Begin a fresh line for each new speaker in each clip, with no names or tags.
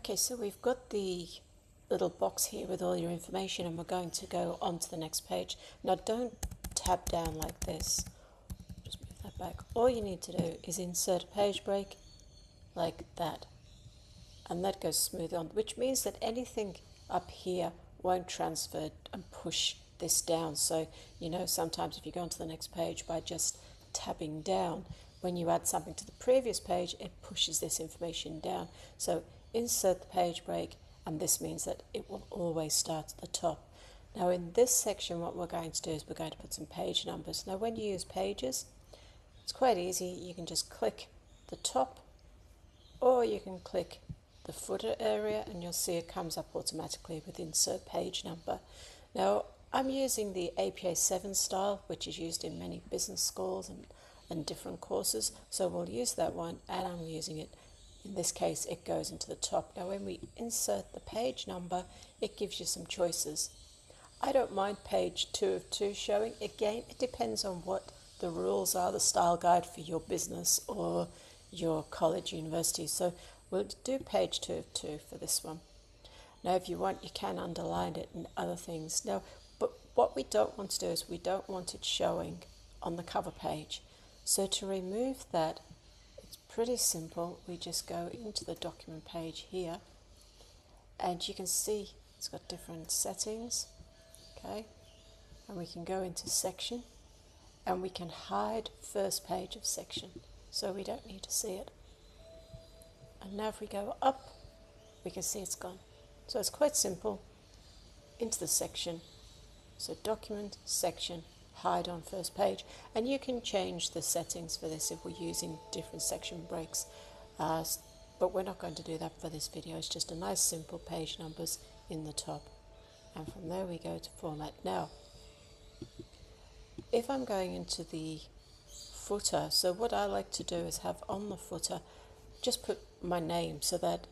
Okay, so we've got the little box here with all your information, and we're going to go on to the next page. Now don't tab down like this. Just move that back. All you need to do is insert a page break like that. And that goes smooth on, which means that anything up here won't transfer and push this down. So, you know, sometimes if you go on to the next page by just tabbing down, when you add something to the previous page, it pushes this information down. So insert the page break, and this means that it will always start at the top. Now in this section, what we're going to do is we're going to put some page numbers. Now when you use pages, it's quite easy. You can just click the top, or you can click the footer area, and you'll see it comes up automatically with insert page number. Now I'm using the APA 7 style, which is used in many business schools and different courses, so we'll use that one, and I'm using it. In this case, it goes into the top. Now when we insert the page number, it gives you some choices. I don't mind page 2 of 2 showing. Again, it depends on what the rules are, the style guide for your business or your college, university. So we'll do page 2 of 2 for this one. Now if you want, you can underline it and other things. Now, but what we don't want to do is we don't want it showing on the cover page. So to remove that, it's pretty simple. We just go into the document page here, and you can see it's got different settings, okay? And we can go into section, and we can hide first page of section, so we don't need to see it. And now if we go up, we can see it's gone. So it's quite simple. Into the section, so document, section, hide on first page, and you can change the settings for this if we're using different section breaks, but we're not going to do that for this video. It's just a nice simple page numbers in the top, and from there we go to format. Now if I'm going into the footer, so what I like to do is have on the footer just put my name, so that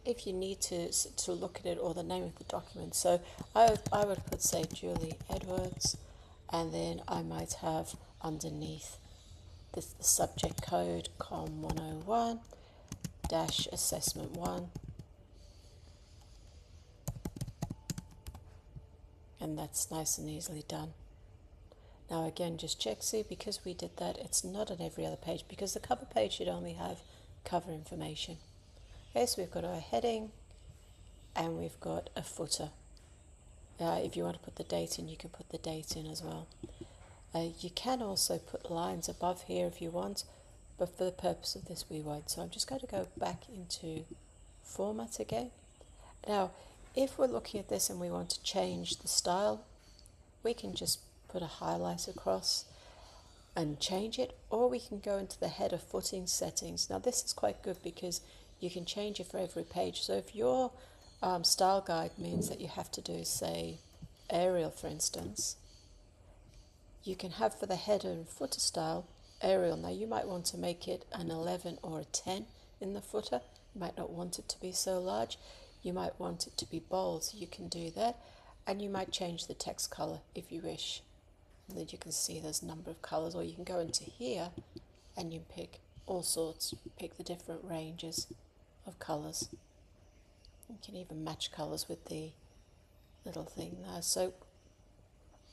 if you need to look at it, or the name of the document. So I would put, say, Julie Edwards, and then I might have underneath this the subject code COM 101 dash assessment 1, and that's nice and easily done. Now again, just check, see, because we did that, it's not on every other page, because the cover page should only have cover information. Okay, so we've got our heading, and we've got a footer. If you want to put the date in, you can put the date in as well. You can also put lines above here if you want, but for the purpose of this we won't. So I'm just going to go back into format again. Now if we're looking at this and we want to change the style, we can just put a highlight across and change it, or we can go into the header footing settings. Now this is quite good because you can change it for every page. So if your style guide means that you have to do, say, Arial, for instance, you can have for the header and footer style Arial. Now you might want to make it an 11 or a 10 in the footer. You might not want it to be so large. You might want it to be bold, so you can do that. And you might change the text color if you wish. And then you can see there's a number of colors, or you can go into here and you pick all sorts, pick the different ranges of colors. You can even match colors with the little thing there. So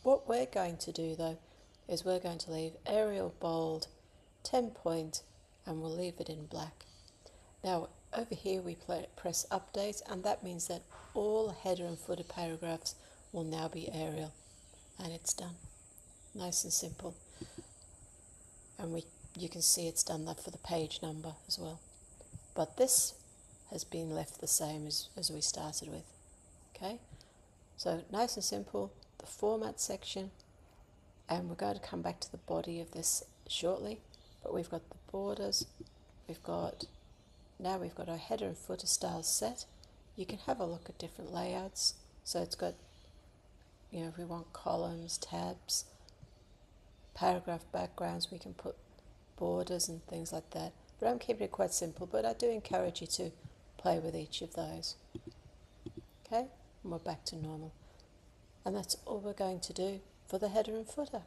what we're going to do though is we're going to leave Arial bold 10 point, and we'll leave it in black. Now over here we press update, and that means that all header and footer paragraphs will now be Arial, and it's done. Nice and simple. And you can see it's done that for the page number as well. But this has been left the same as we started with. Okay, so nice and simple, the format section, and we're going to come back to the body of this shortly, but we've got the borders, now we've got our header and footer styles set. You can have a look at different layouts, so it's got, you know, if we want columns, tabs, paragraph backgrounds, we can put borders and things like that. But I'm keeping it quite simple, but I do encourage you to play with each of those. Okay, and we're back to normal. And that's all we're going to do for the header and footer.